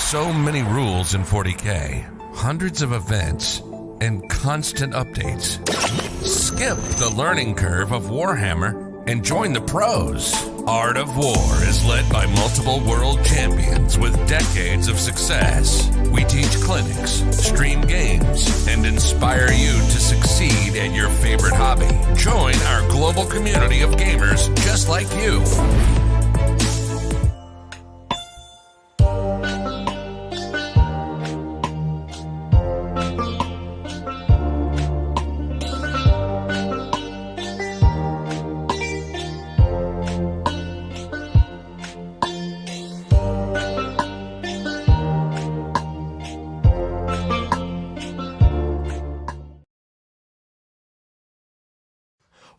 so many rules in 40K, hundreds of events, and constant updates. Skip the learning curve of Warhammer and join the pros. Art of War is led by multiple world champions with decades of success. We teach clinics, stream games, and inspire you to succeed at your favorite hobby. Join our global community of gamers just like you.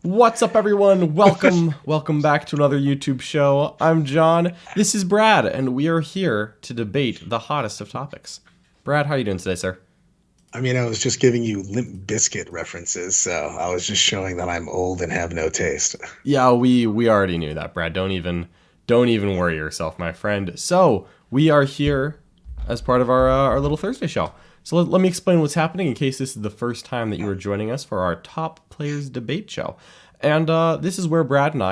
What's up, everyone? Welcome back to another YouTube show. I'm John. This is Brad, and we are here to debate the hottest of topics. Brad, how are you doing today, sir? I mean, I was just giving you Limp Bizkit references, so I was just showing that I'm old and have no taste. Yeah, we already knew that, Brad. Don't even worry yourself, my friend. So we are here as part of our little Thursday show. So let me explain what's happening in case this is the first time that you are joining us for our Top Players Debate Show. And this is where Brad and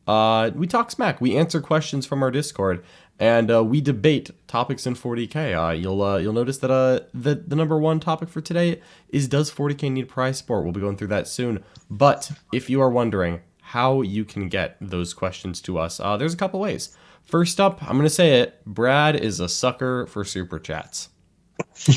I, we talk smack. We answer questions from our Discord, and we debate topics in 40K. You'll notice that the number one topic for today is, does 40K need prize support? We'll be going through that soon. But if you are wondering how you can get those questions to us, there's a couple ways. First up, I'm going to say it, Brad is a sucker for super chats.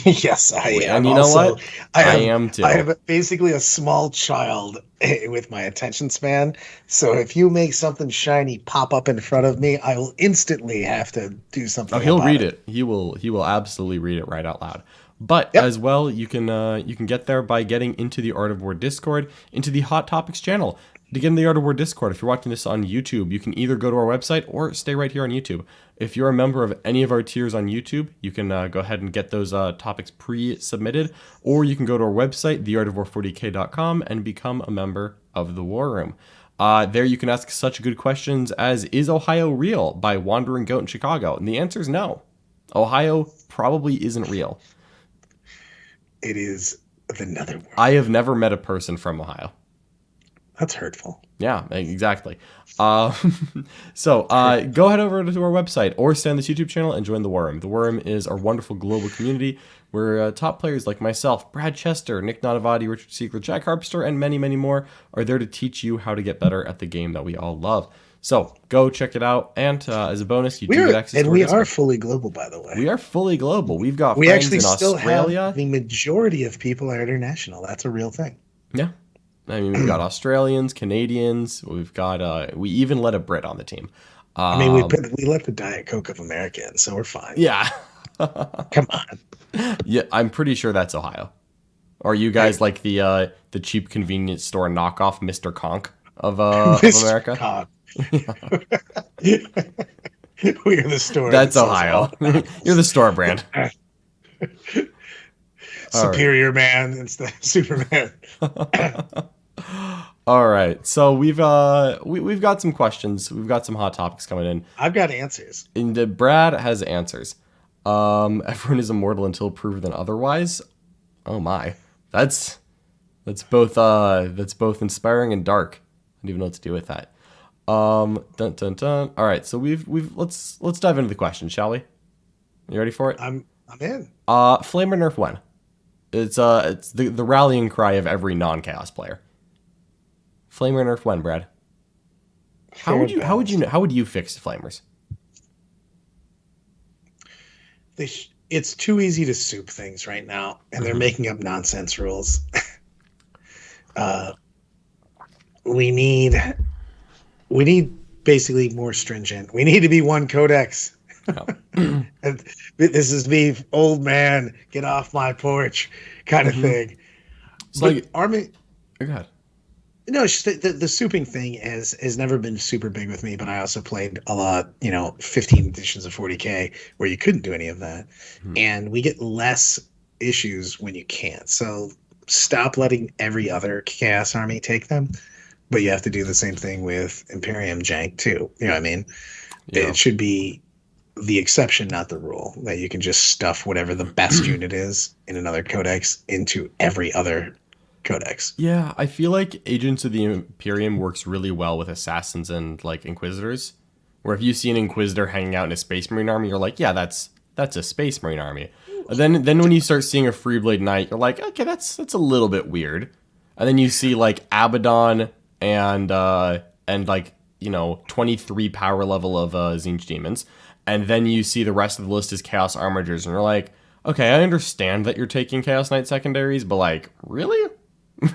Yes, I am. And you know what? I am too. I have basically a small child with my attention span. So if you make something shiny pop up in front of me, I will instantly have to do something. Oh, he'll read it. He will absolutely read it right out loud. But as well, you can get there by getting into the Art of War Discord, into the Hot Topics channel. To get in the Art of War Discord, if you're watching this on YouTube, you can either go to our website or stay right here on YouTube. If you're a member of any of our tiers on YouTube, you can go ahead and get those topics pre-submitted, or you can go to our website, theartofwar40k.com, and become a member of the War Room. There you can ask such good questions as, is Ohio real, by Wandering Goat in Chicago? And the answer is no. Ohio probably isn't real. It is the netherworld. I have never met a person from Ohio. That's hurtful. Yeah, exactly. So go head over to our website or stay on this YouTube channel and join the War Room. The War Room is our wonderful global community where top players like myself, Brad Chester, Nick Navati, Richard Siegler, Jack Harpster, and many, many more are there to teach you how to get better at the game that we all love. So go check it out. And as a bonus, you do get access to our Discord. Are fully global, by the way. We are fully global. We've got friends in Australia. Have the majority of people are international. That's a real thing. Yeah. I mean, we've got Australians, Canadians. We've got we even let a Brit on the team. I mean, we let the Diet Coke of America in, so we're fine. Yeah. Come on. Yeah, I'm pretty sure that's Ohio. Or are you guys like the cheap convenience store knockoff Mr. Conk of Mr. America? Conk. We are the store. That's Ohio. You're the store brand. Superior Man instead of Superman. All right, so we've got some questions. We've got some hot topics coming in. I've got answers. And Brad has answers. Everyone is immortal until proven otherwise. Oh my, that's both inspiring and dark. I don't even know what to do with that. Dun dun dun. All right, so let's dive into the question, shall we? You ready for it? I'm in. Flame or Nerf when? It's the rallying cry of every non-chaos player. Flame or Nerf when, Brad? How would you fix flamers? It's too easy to soup things right now, and they're making up nonsense rules. We need basically more stringent. We need to be one codex. Oh. This is me, old man, get off my porch kind of thing. So but like Army, oh god. No, it's just the souping thing has never been super big with me, but I also played a lot, 15 editions of 40K where you couldn't do any of that. And we get less issues when you can't. So stop letting every other Chaos Army take them, but you have to do the same thing with Imperium jank too. You know what I mean? Yeah. It should be the exception, not the rule, that you can just stuff whatever the best unit is in another codex into every other codex. Yeah, I feel like Agents of the Imperium works really well with assassins and like Inquisitors. Where if you see an Inquisitor hanging out in a Space Marine army, you're like, yeah, that's a Space Marine army. And then when you start seeing a Freeblade Knight, you're like, okay, that's a little bit weird. And then you see like Abaddon and like, you know, 23 power level of Zinj Demons. And then you see the rest of the list is Chaos Armigers, and you're like, okay, I understand that you're taking Chaos Knight secondaries, but like, really?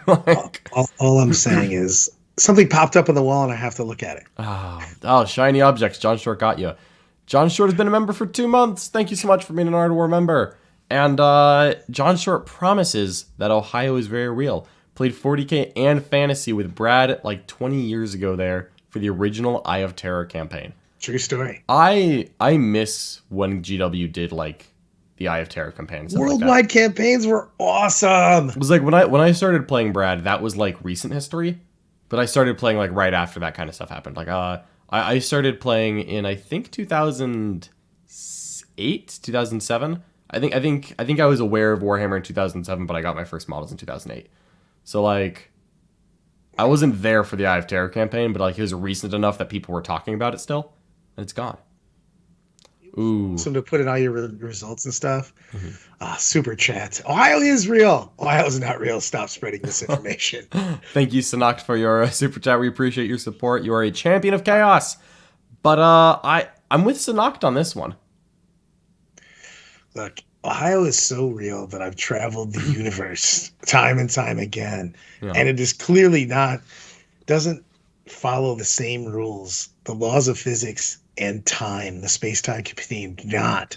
Like, all I'm saying is something popped up on the wall and I have to look at it. oh, shiny objects. John Short got you. John Short has been a member for 2 months. Thank you so much for being an Art of War member. And John Short promises that Ohio is very real. Played 40K and Fantasy with Brad like 20 years ago there for the original Eye of Terror campaign. True story. I miss when GW did like the Eye of Terror campaign. Worldwide campaigns were awesome. It was like when I started playing Brad, that was like recent history. But I started playing like right after that kind of stuff happened. Like I started playing in I think 2008, 2007. I think I was aware of Warhammer in 2007, but I got my first models in 2008. So like I wasn't there for the Eye of Terror campaign, but like it was recent enough that people were talking about it still, and it's gone. Ooh. So to put in all your results and stuff. Super chat. Ohio is real. Ohio's not real. Stop spreading misinformation. Thank you, Sanoct, for your super chat. We appreciate your support. You are a champion of chaos. But I'm with Sanoct on this one. Look, Ohio is so real that I've traveled the universe time and time again. Yeah. And it is clearly doesn't follow the same rules. The laws of physics and time, the space-time continuum, do not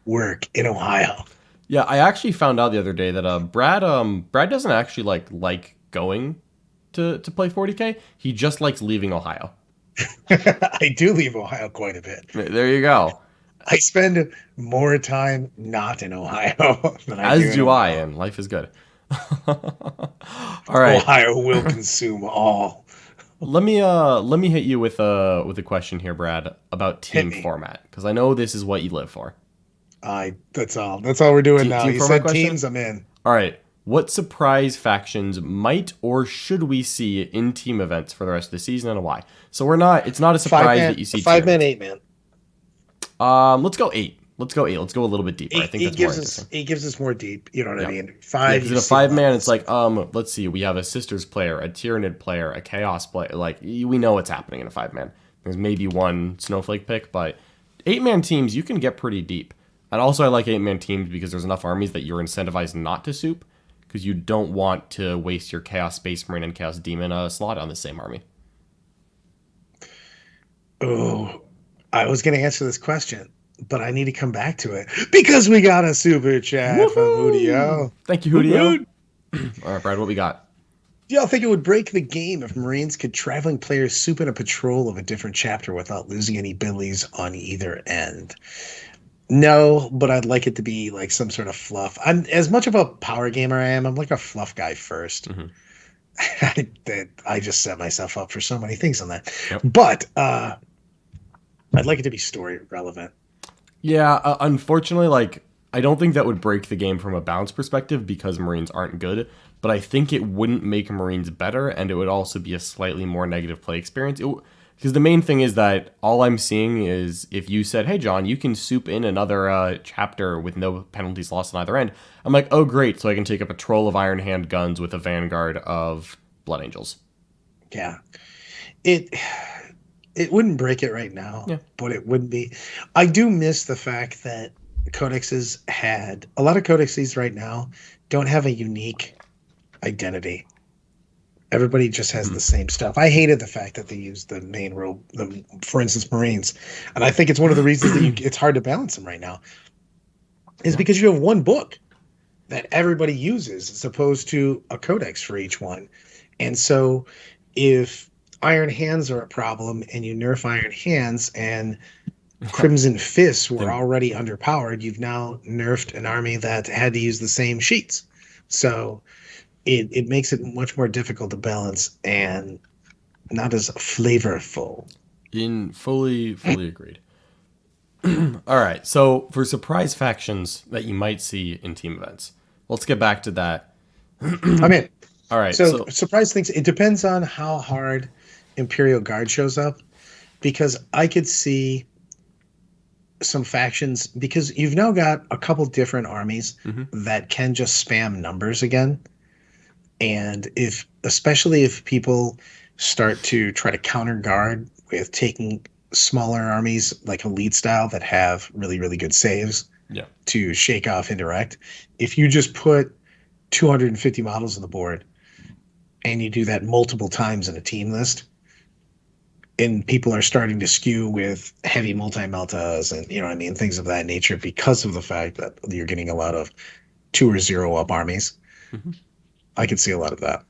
work in Ohio. Yeah, I actually found out the other day that Brad doesn't actually like going to play 40K. He just likes leaving Ohio. I do leave Ohio quite a bit. There you go. I spend more time not in Ohio than I do. As do I, and life is good. All right. Ohio will consume all. Let me hit you with a question here, Brad, about team format, because I know this is what you live for. That's all we're doing now. You said question? Teams, I'm in. All right. What surprise factions might or should we see in team events for the rest of the season, and why? So it's not a surprise that you see 5-man, 8-man. Let's go 8. Let's go 8. Let's go a little bit deeper. I think that's more interesting. It gives us more deep. You know what I mean? 5. Yeah, in a 5-man, it's like let's see. We have a Sisters player, a Tyranid player, a Chaos player. Like we know what's happening in a 5-man. There's maybe one Snowflake pick, but 8-man teams you can get pretty deep. And also I like 8-man teams because there's enough armies that you're incentivized not to soup, because you don't want to waste your Chaos Space Marine and Chaos Demon slot on the same army. Oh, I was going to answer this question, but I need to come back to it because we got a super chat from Hoodio. Thank you, Hoodio. All right, Brad, what we got? Do y'all think it would break the game if Marines could traveling players soup in a patrol of a different chapter without losing any abilities on either end? No, but I'd like it to be like some sort of fluff. I'm as much of a power gamer I am. I'm like a fluff guy first. I just set myself up for so many things on that. Yep. But I'd like it to be story relevant. Yeah, unfortunately, like I don't think that would break the game from a balance perspective because Marines aren't good. But I think it wouldn't make Marines better, and it would also be a slightly more negative play experience. Because the main thing is that all I'm seeing is if you said, hey, John, you can soup in another chapter with no penalties lost on either end. I'm like, oh, great. So I can take a patrol of Iron Hand guns with a vanguard of Blood Angels. Yeah. It wouldn't break it right now, but it would be. I do miss the fact that codexes a lot of codexes right now don't have a unique identity. Everybody just has the same stuff. I hated the fact that they used the main rule, for instance, Marines. And I think it's one of the reasons that it's hard to balance them right now is because you have one book that everybody uses as opposed to a codex for each one. And so if Iron Hands are a problem and you nerf Iron Hands and Crimson Fists were already underpowered, you've now nerfed an army that had to use the same sheets. So it makes it much more difficult to balance and not as flavorful. Fully agreed. All right. So for surprise factions that you might see in team events, let's get back to that. I'm in. All right. So surprise things. It depends on how hard Imperial Guard shows up, because I could see some factions, because you've now got a couple different armies that can just spam numbers again. And especially if people start to try to counter guard with taking smaller armies like elite style that have really, really good saves to shake off indirect. If you just put 250 models on the board and you do that multiple times in a team list, and people are starting to skew with heavy multi-meltas and, you know what I mean, things of that nature, because of the fact that you're getting a lot of 2 or 0 up armies. I could see a lot of that.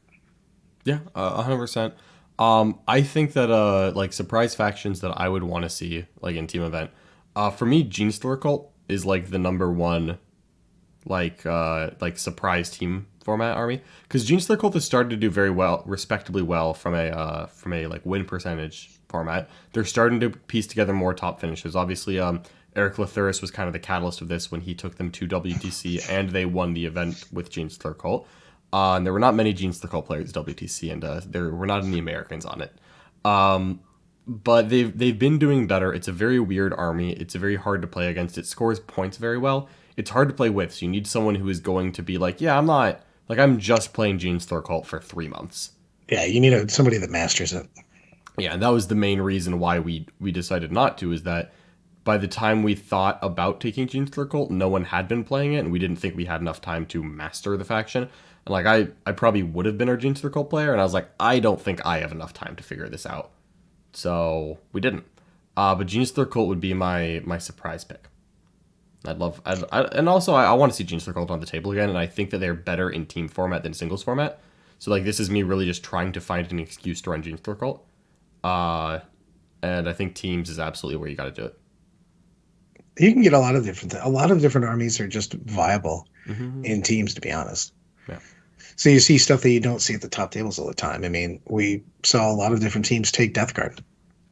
Yeah, 100%. I think that like surprise factions that I would want to see like in team event, for me, Genestealer Cult is like the number one like surprise team format army, because Genestealer Cult has started to do very well, respectably well from a like win percentage format. They're starting to piece together more top finishes. Obviously, Eric Lathuris was kind of the catalyst of this when he took them to WTC and they won the event with Genestealer Cult. And there were not many Genestealer Cult players at WTC, and there were not any Americans on it. But they've been doing better. It's a very weird army. It's very hard to play against. It scores points very well. It's hard to play with, so you need someone who is going to be like, yeah, I'm just playing Genestealer Cult for 3 months. Yeah, you need somebody that masters it. Yeah, and that was the main reason why we decided not to, is that by the time we thought about taking Genestealer Cult, no one had been playing it, and we didn't think we had enough time to master the faction. And like I probably would have been our Genestealer Cult player, and I was like, I don't think I have enough time to figure this out. So we didn't. But Genestealer Cult would be my surprise pick. And also I want to see Genestealer Cult on the table again, and I think that they're better in team format than singles format. So like this is me really just trying to find an excuse to run Genestealer Cult. And I think teams is absolutely where you got to do it. You can get a lot of different armies are just viable in teams, to be honest. Yeah. So you see stuff that you don't see at the top tables all the time. I mean, we saw a lot of different teams take Death Guard.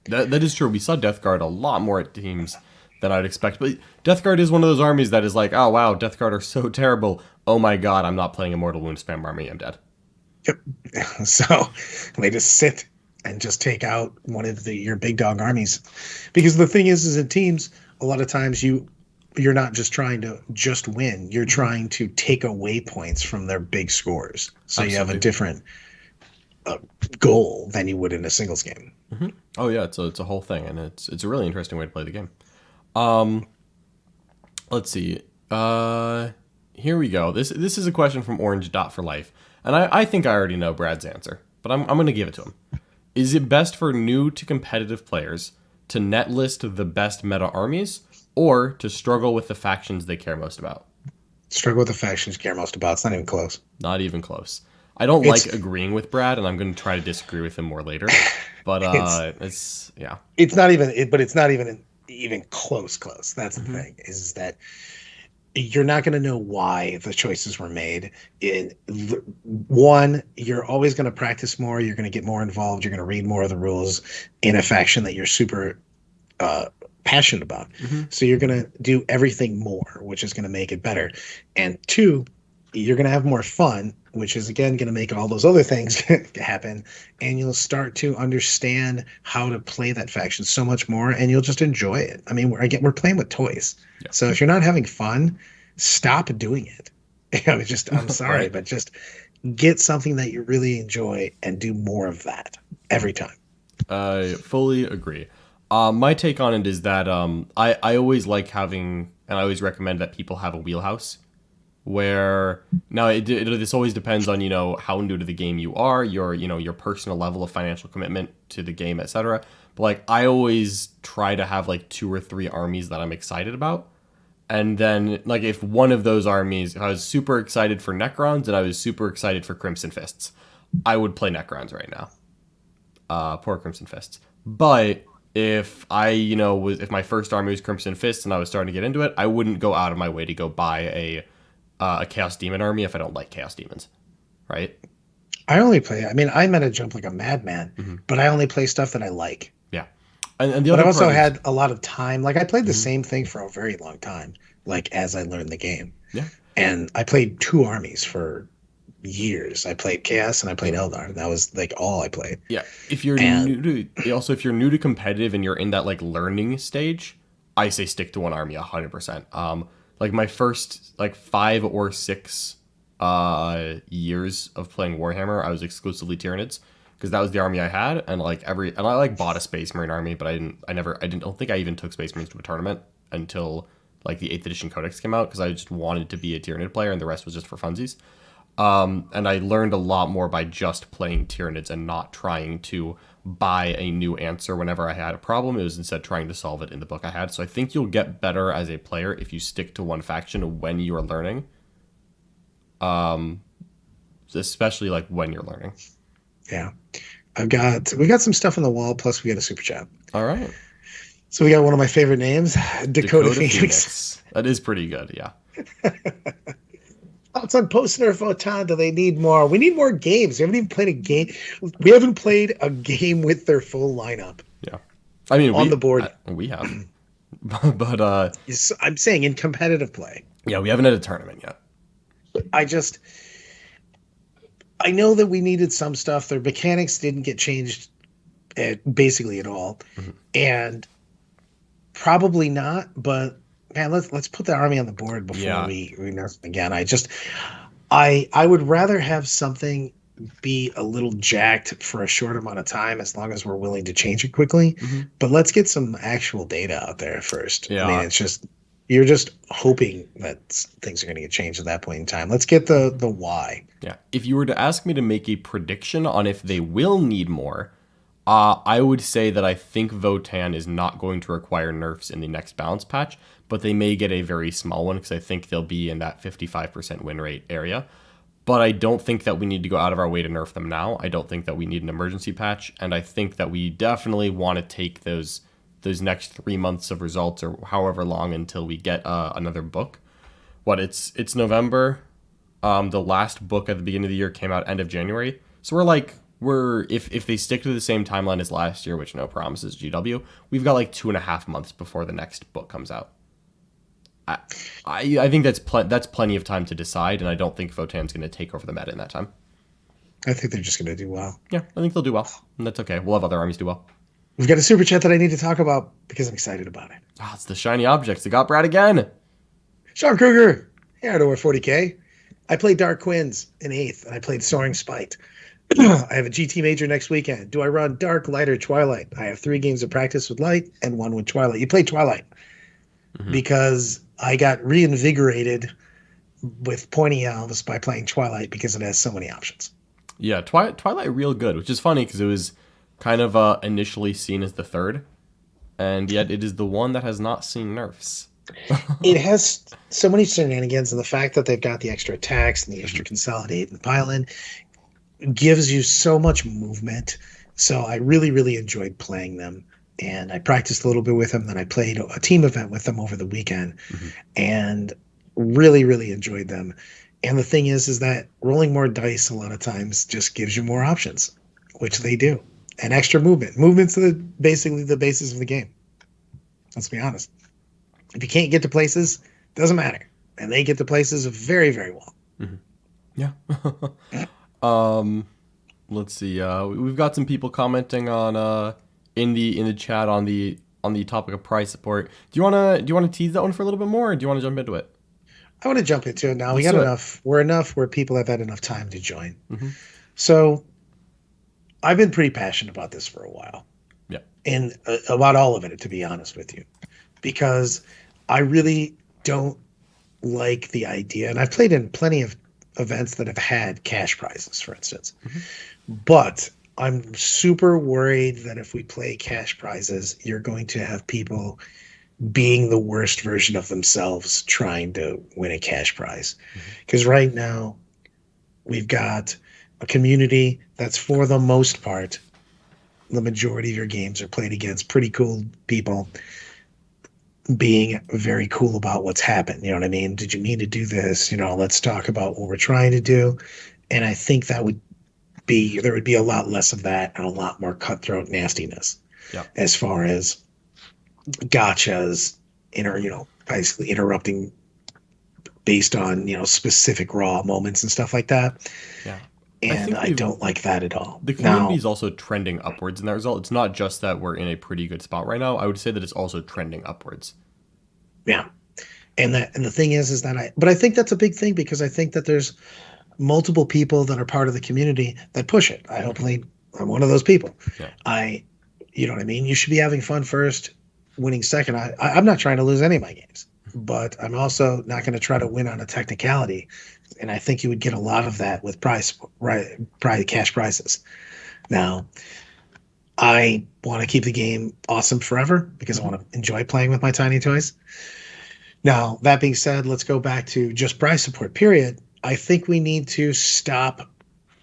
That is true. We saw Death Guard a lot more at teams than I'd expect. But Death Guard is one of those armies that is like, oh wow, Death Guard are so terrible. Oh my god, I'm not playing a Mortal Wound spam army. I'm dead. Yep. So they just sit and just take out one of your big dog armies. Because the thing is in teams, a lot of times you're not just trying to just win. You're trying to take away points from their big scores. So Absolutely. You have a different goal than you would in a singles game. Mm-hmm. Oh yeah, it's a whole thing, and it's a really interesting way to play the game. Let's see. Here we go. This is a question from Orange Dot for Life, and I think I already know Brad's answer, but I'm going to give it to him. Is it best for new to competitive players to netlist the best meta armies, or to struggle with the factions they care most about? Struggle with the factions you care most about. It's not even close. Not even close. I don't like agreeing with Brad, and I'm going to try to disagree with him more later. But it's not even close. That's the thing, is that you're not going to know why the choices were made. One, you're always going to practice more. You're going to get more involved. You're going to read more of the rules in a faction that you're super passionate about. So you're going to do everything more, which is going to make it better. And two, you're going to have more fun, which is again going to make all those other things happen. And you'll start to understand how to play that faction so much more, and you'll just enjoy it. I mean, we're playing with toys. Yeah. So if you're not having fun, stop doing it. I'm sorry, right. But just get something that you really enjoy and do more of that every time. I fully agree. My take on it is that I always like having, and I always recommend that people have a wheelhouse. Where now this always depends on how new to the game you are, your personal level of financial commitment to the game, etc. But like I always try to have like 2 or 3 armies that I'm excited about, and then like if one of those armies, if I was super excited for Necrons and I was super excited for Crimson Fists, I would play Necrons right now. Poor Crimson Fists. But if if my first army was Crimson Fists and I was starting to get into it, I wouldn't go out of my way to go buy a Chaos Demon army if I don't like Chaos Demons, right? I only play, I mean, I'm at a jump like a madman, but I only play stuff that I like. Yeah. And the But other I've also part is, had a lot of time. Like I played the Mhm. same thing for a very long time, like as I learned the game. Yeah. And I played two armies for years. I played Chaos and I played Eldar. And that was like all I played. Yeah, if you're And if you're new to competitive and you're in that like learning stage, I say stick to one army 100%. Like my first like 5 or 6 years of playing Warhammer, I was exclusively Tyranids because that was the army I had, and I like bought a Space Marine army, but I don't think I even took Space Marines to a tournament until like the 8th edition Codex came out because I just wanted to be a Tyranid player and the rest was just for funsies. And I learned a lot more by just playing Tyranids and not trying to buy a new answer whenever I had a problem. It was instead trying to solve it in the book I had. So I think you'll get better as a player if you stick to one faction when you are learning. Especially like when you're learning. yeah, we got some stuff on the wall. Plus, we got a super chat. All right. So we got one of my favorite names, Dakota Phoenix. That is pretty good. Yeah. Thoughts on post Nerf Votan? Do they need more? We need more games. We haven't even played a game. We haven't played a game with their full lineup. Yeah. I mean, on the board. We have. but I'm saying in competitive play. Yeah, we haven't had a tournament yet. I know that we needed some stuff. Their mechanics didn't get changed basically at all. Mm-hmm. And probably not, but man, let's put the army on the board before we nerf them again. I would rather have something be a little jacked for a short amount of time as long as we're willing to change it quickly. Mm-hmm. But let's get some actual data out there first. Yeah. I mean, it's just you're just hoping that things are going to get changed at that point in time. Let's get the why. Yeah. If you were to ask me to make a prediction on if they will need more, I would say that I think Votan is not going to require nerfs in the next balance patch, but they may get a very small one because I think they'll be in that 55% win rate area. But I don't think that we need to go out of our way to nerf them now. I don't think that we need an emergency patch, and I think that we definitely want to take those next 3 months of results or however long until we get another book. It's November. The last book at the beginning of the year came out end of January. So if they stick to the same timeline as last year, which no promises GW, we've got like 2.5 months before the next book comes out. I think that's plenty of time to decide, and I don't think Votan's going to take over the meta in that time. I think they're just going to do well. Yeah, I think they'll do well, and that's okay. We'll have other armies do well. We've got a super chat that I need to talk about because I'm excited about it. It's the shiny objects. They got Brad again. Sean Kruger, here at over 40K. I played Dark Quinns in 8th, and I played Soaring Spite. I have a GT major next weekend. Do I run Dark, Light, or Twilight? I have 3 games of practice with Light and 1 with Twilight. You played Twilight because I got reinvigorated with Pointy Elves by playing Twilight because it has so many options. Yeah, Twilight real good, which is funny because it was kind of initially seen as the third, and yet it is the one that has not seen nerfs. It has so many shenanigans, and the fact that they've got the extra attacks and the extra consolidate and the pile-in gives you so much movement. So I really, really enjoyed playing them. And I practiced a little bit with them. Then I played a team event with them over the weekend and really, really enjoyed them. And the thing is that rolling more dice a lot of times just gives you more options, which they do. And extra movement. Movement's basically the basis of the game. Let's be honest. If you can't get to places, doesn't matter. And they get to places very, very well. Yeah. Let's see. We've got some people commenting on in the chat on the topic of prize support. Do you wanna tease that one for a little bit more, or do you want to jump into it? I want to jump into it now. We got enough. We're enough where people have had enough time to join. So I've been pretty passionate about this for a while. Yeah. And about all of it, to be honest with you, because I really don't like the idea. And I've played in plenty of events that have had cash prizes, for instance. But I'm super worried that if we play cash prizes, you're going to have people being the worst version of themselves trying to win a cash prize. Because right now, we've got a community that's, for the most part, the majority of your games are played against pretty cool people being very cool about what's happened. You know what I mean? Did you mean to do this? Let's talk about what we're trying to do. And I think there would be a lot less of that and a lot more cutthroat nastiness. Yeah. as far as gotchas, basically interrupting based on specific raw moments and stuff like that. Yeah. And I don't like that at all. The community is also trending upwards in that result. It's not just that we're in a pretty good spot right now. I would say that it's also trending upwards. Yeah. And the thing is that I think that's a big thing, because I think that there's multiple people that are part of the community that push it. I'm one of those people. Yeah. You know what I mean? You should be having fun first, winning second. I'm not trying to lose any of my games, but I'm also not going to try to win on a technicality. And I think you would get a lot of that with cash prizes. Now, I want to keep the game awesome forever because I want to enjoy playing with my tiny toys. Now, that being said, let's go back to just prize support, period. I think we need to stop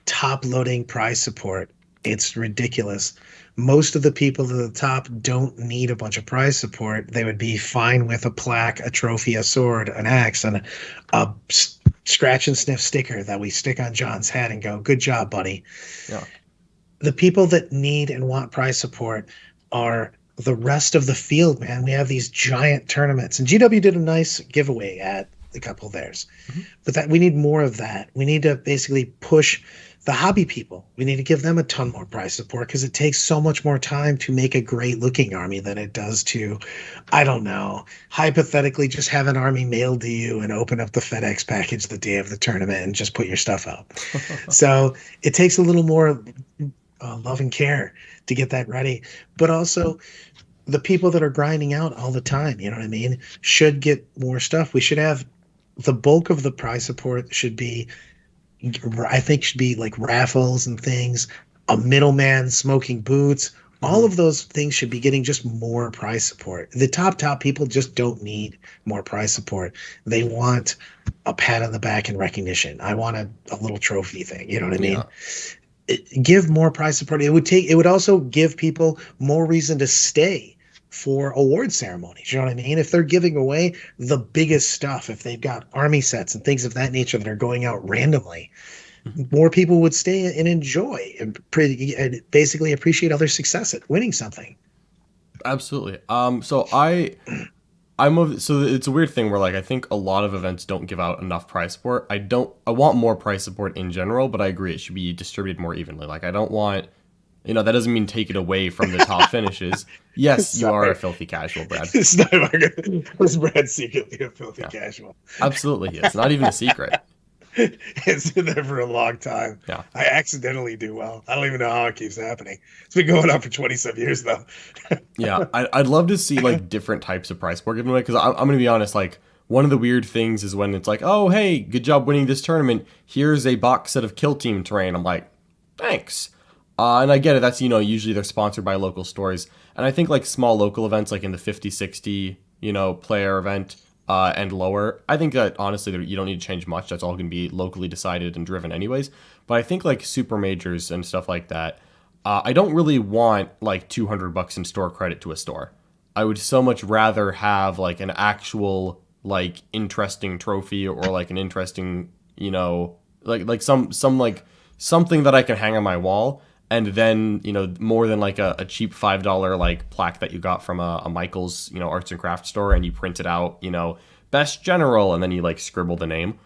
top-loading prize support. It's ridiculous. Most of the people at the top don't need a bunch of prize support. They would be fine with a plaque, a trophy, a sword, an axe, and a scratch and sniff sticker that we stick on John's head and go, good job, buddy. Yeah. The people that need and want prize support are the rest of the field, man. We have these giant tournaments, and GW did a nice giveaway at a couple of theirs. But that we need more of that. We need to basically push the hobby people. We need to give them a ton more prize support, because it takes so much more time to make a great looking army than it does to, I don't know, hypothetically just have an army mailed to you and open up the FedEx package the day of the tournament and just put your stuff out. So it takes a little more love and care to get that ready. But also the people that are grinding out all the time, you know what I mean, should get more stuff. We should have the bulk of the prize support should be like raffles and things, a middleman smoking boots. All of those things should be getting just more prize support. The top people just don't need more prize support. They want a pat on the back and recognition. I want a little trophy thing. You know what I mean? Yeah. Give more prize support. It would also give people more reason to stay for award ceremonies. You know what I mean? If they're giving away the biggest stuff, if they've got army sets and things of that nature that are going out randomly, more people would stay and enjoy and basically appreciate other success at winning something. Absolutely. So it's a weird thing where, like, I think a lot of events don't give out enough prize support. I want more prize support in general, but I agree it should be distributed more evenly. Like, I don't want, that doesn't mean take it away from the top finishes. Yes, you are a filthy casual, Brad. Was Brad secretly a filthy casual? Absolutely, it's not even a secret. It's been there for a long time. Yeah, I accidentally do well. I don't even know how it keeps happening. It's been going on for 27 years though. Yeah, I'd love to see like different types of prize support given away, because I'm gonna be honest, like, one of the weird things is when it's like, oh hey, good job winning this tournament, here's a box set of Kill Team terrain. I'm like, thanks. And I get it, that's, usually they're sponsored by local stores. And I think like small local events, like in the 50-60, player event and lower, I think that honestly you don't need to change much. That's all going to be locally decided and driven anyways. But I think like super majors and stuff like that, I don't really want like $200 in store credit to a store. I would so much rather have like an actual like interesting trophy, or like an interesting, like some like something that I can hang on my wall. And then, more than like a cheap $5 like plaque that you got from a Michael's, arts and crafts store, and you print it out, best general, and then you like scribble the name.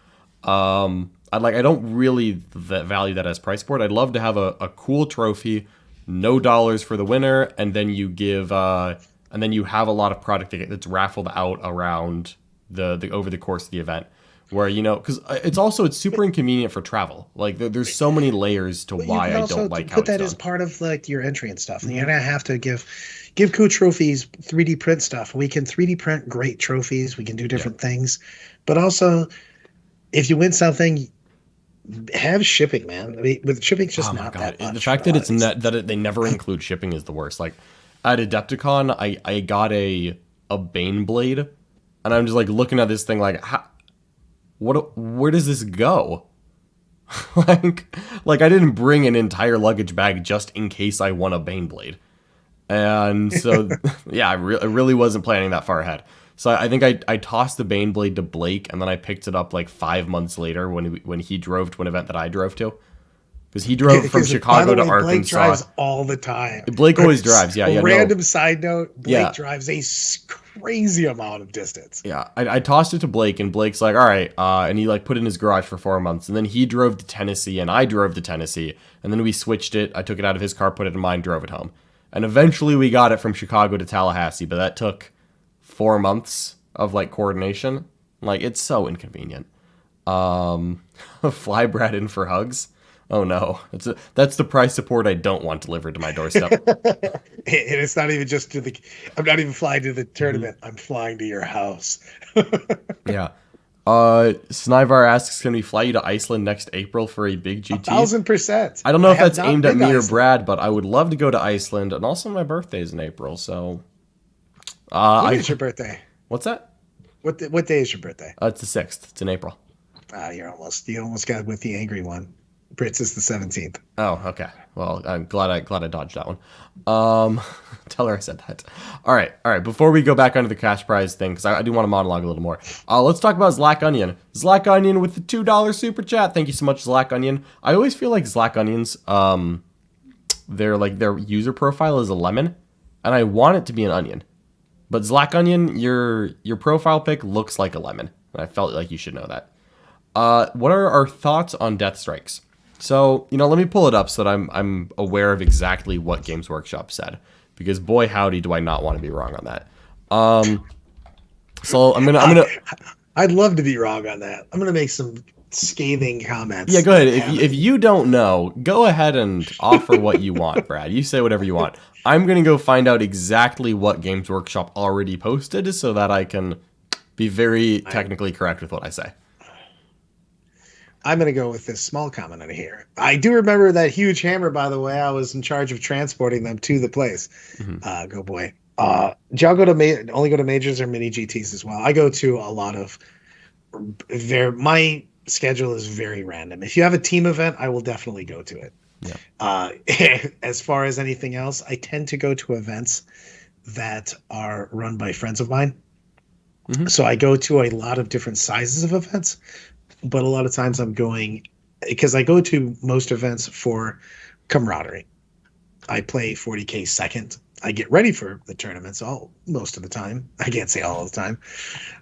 I don't really value that as price support. I'd love to have a cool trophy, no dollars for the winner, and then you give and then you have a lot of product that's raffled out around the over the course of the event. Where, because it's super inconvenient for travel. Like, there's so many layers to why I don't like how it's done. Put that as part of like your entry and stuff. And you're gonna have to give cool trophies, 3D print stuff. We can 3D print great trophies. We can do different things, but also if you win something, have shipping, man. I mean, with shipping's just not that much. The fact that they never include shipping is the worst. Like at Adepticon, I got a Bane blade, and I'm just like looking at this thing like, where does this go? like I didn't bring an entire luggage bag just in case I won a Bane blade. And so, yeah, I really wasn't planning that far ahead. So I think I tossed the Bane blade to Blake, and then I picked it up like 5 months later when he drove to an event that I drove to. because he drove from Chicago to Arkansas. Blake drives all the time. Blake always drives. Yeah. Random side note: Blake Yeah. drives a crazy amount of distance. Yeah, I tossed it to Blake, and Blake's like, all right, and he like put it in his garage for 4 months, and then he drove to Tennessee, and I drove to Tennessee, and then we switched it. I took it out of his car, put it in mine, drove it home, and eventually we got it from Chicago to Tallahassee, but that took 4 months of like coordination. Like, it's so inconvenient. Fly Brad in for hugs. Oh no, that's the price support I don't want delivered to my doorstep. And it's not even just to the. I'm not even flying to the tournament. I'm flying to your house. Yeah. Snivar asks, can we fly you to Iceland next April for a big GT? 1,000%. I don't know if have that's not aimed at been me to or Iceland. Brad, but I would love to go to Iceland, and also my birthday is in April, so. When is your birthday? What's that? What day is your birthday? It's the 6th. It's in April. You almost got with the angry one. Brits is the 17th. Oh, okay. Well, I'm glad I dodged that one. Tell her I said that. All right. Before we go back onto the cash prize thing, because I do want to monologue a little more. Let's talk about Zlack Onion. Zlack Onion with the $2 super chat. Thank you so much, Zlack Onion. I always feel like Zlack Onions, their user profile is a lemon, and I want it to be an onion. But Zlack Onion, your profile pic looks like a lemon, and I felt like you should know that. What are our thoughts on Deathstrikes? So, let me pull it up so that I'm aware of exactly what Games Workshop said, because boy howdy do I not want to be wrong on that. So I'm gonna. I'd love to be wrong on that. I'm gonna make some scathing comments. Yeah, go ahead. If you don't know, go ahead and offer what you want, Brad. You say whatever you want. I'm gonna go find out exactly what Games Workshop already posted so that I can be very technically correct with what I say. I'm going to go with this small comment on here. I do remember that huge hammer, by the way. I was in charge of transporting them to the place. Mm-hmm. Go boy. Do y'all only go to majors or mini GTs as well? I go to a lot of my schedule is very random. If you have a team event, I will definitely go to it. Yeah. As far as anything else, I tend to go to events that are run by friends of mine. Mm-hmm. So I go to a lot of different sizes of events. But a lot of times I'm going because I go to most events for camaraderie. I play 40K second. I get ready for the tournaments most of the time. I can't say all the time.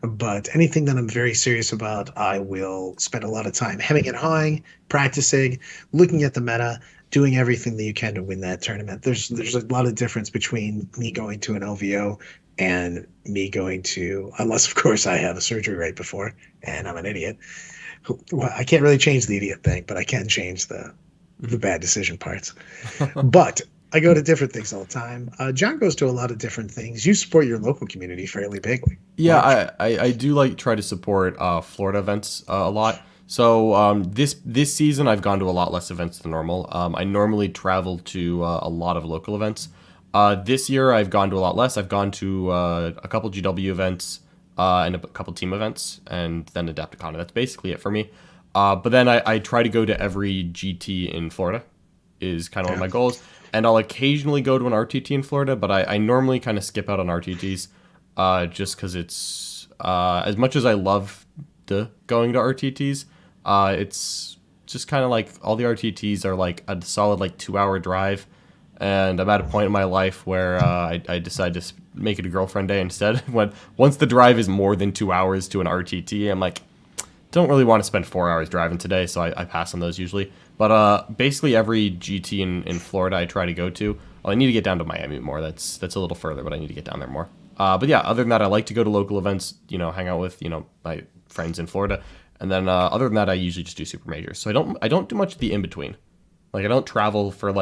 But anything that I'm very serious about, I will spend a lot of time hemming and hawing, practicing, looking at the meta, doing everything that you can to win that tournament. There's a lot of difference between me going to an LVO and me going to, unless of course I have a surgery right before and I'm an idiot. Well, I can't really change the idiot thing, but I can change the bad decision parts. But I go to different things all the time. John goes to a lot of different things. You support your local community fairly bigly. Yeah, I do try to support Florida events a lot. So this season I've gone to a lot less events than normal. I normally travel to a lot of local events. This year I've gone to a lot less. I've gone to a couple GW events. And a couple team events, and then Adepticon. That's basically it for me. But then I try to go to every GT in Florida, is kind of one of my goals. And I'll occasionally go to an RTT in Florida, but I normally kind of skip out on RTTs just because it's, as much as I love going to RTTs, it's just kind of like all the RTTs are like a solid 2-hour drive. And I'm at a point in my life where I decide to make it a girlfriend day instead. Once the drive is more than 2 hours to an RTT, I'm like, don't really want to spend 4 hours driving today, so I pass on those usually. But basically every GT in Florida I try to go to. Well, I need to get down to Miami more. That's a little further, but I need to get down there more. But yeah, other than that, I like to go to local events, hang out with, my friends in Florida. And then other than that, I usually just do super majors. So I don't do much of the in-between. I don't travel for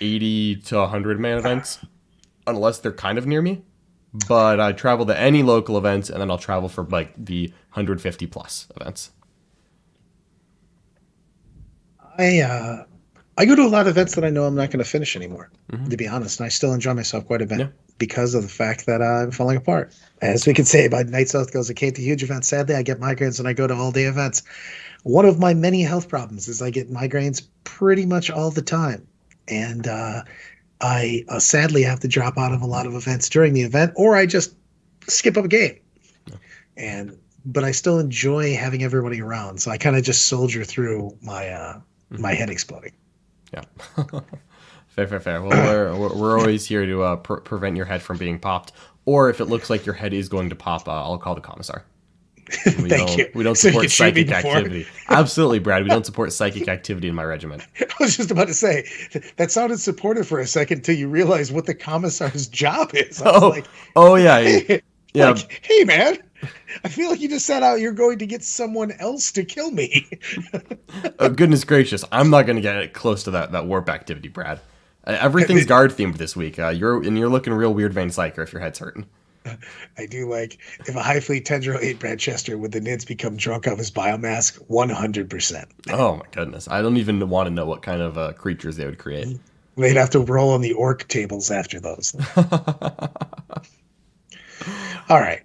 80 to 100 man events unless they're kind of near me. But I travel to any local events, and then I'll travel for the 150 plus events. I go to a lot of events that I know I'm not going to finish anymore, to be honest. And I still enjoy myself quite a bit because of the fact that I'm falling apart. As we could say about Night South goes, I came to huge events. Sadly, I get migraines and I go to all-day events. One of my many health problems is I get migraines pretty much all the time. And I sadly have to drop out of a lot of events during the event, or I just skip up a game. But I still enjoy having everybody around. So I kind of just soldier through my head exploding. Yeah. Fair. Well, we're always here to prevent your head from being popped. Or if it looks like your head is going to pop, I'll call the commissar. Thank you. We don't So you support can shoot me psychic before? activity. Absolutely, Brad. We don't support psychic activity in my regiment. I was just about to say that sounded supportive for a second until you realized what the commissar's job is. I was like, Yeah. Yeah. like, hey man, I feel like you just set out you're going to get someone else to kill me. Goodness gracious, I'm not going to get close to that warp activity, Brad. Everything's guard themed this week. You're looking real weird, Vane Psyker, if your head's hurting. I do like if a High Fleet Tendril ate Brad Chester, would the Nids become drunk off his biomass? 100%. Oh my goodness, I don't even want to know what kind of creatures they would create. They'd have to roll on the orc tables after those. All right.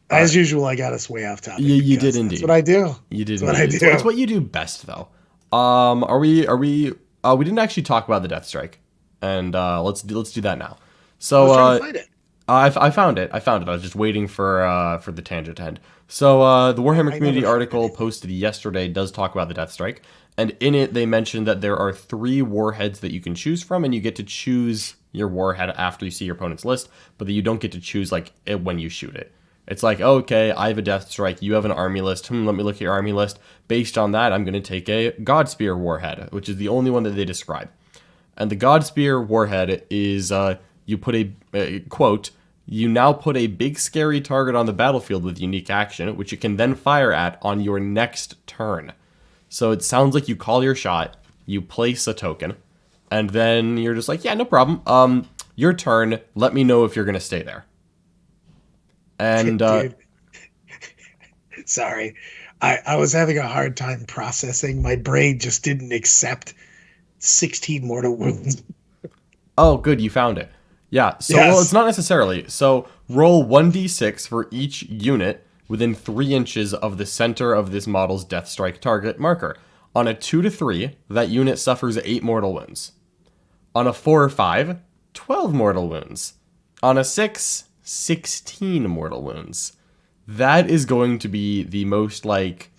As usual, I got us way off topic. You did indeed. That's what I do. You did. That's what I do. It's what you do best, though. Are we? We didn't actually talk about the Deathstrike, and let's do that now. So I was trying to find it. I found it. I was just waiting for the tangent to end. So the Warhammer community article posted yesterday does talk about the Deathstrike, and in it they mentioned that there are 3 warheads that you can choose from, and you get to choose your warhead after you see your opponent's list, but that you don't get to choose like it when you shoot it. It's like, okay, I have a Deathstrike, you have an army list. Let me look at your army list. Based on that, I'm going to take a Godspear warhead, which is the only one that they describe. And the Godspear warhead is you put a quote. You now put a big scary target on the battlefield with unique action, which you can then fire at on your next turn. So it sounds like you call your shot, you place a token, and then you're just like, yeah, no problem. Your turn. Let me know if you're gonna stay there. And Dude. Sorry, I was having a hard time processing. My brain just didn't accept 16 mortal wounds. oh, good, you found it. Yeah. So Yes. well, it's not necessarily. So roll 1d6 for each unit within 3 inches of the center of this model's Deathstrike target marker. On a 2 to 3, that unit suffers 8 mortal wounds. On a 4 or 5, 12 mortal wounds. On a 6, 16 mortal wounds. That is going to be the most, like,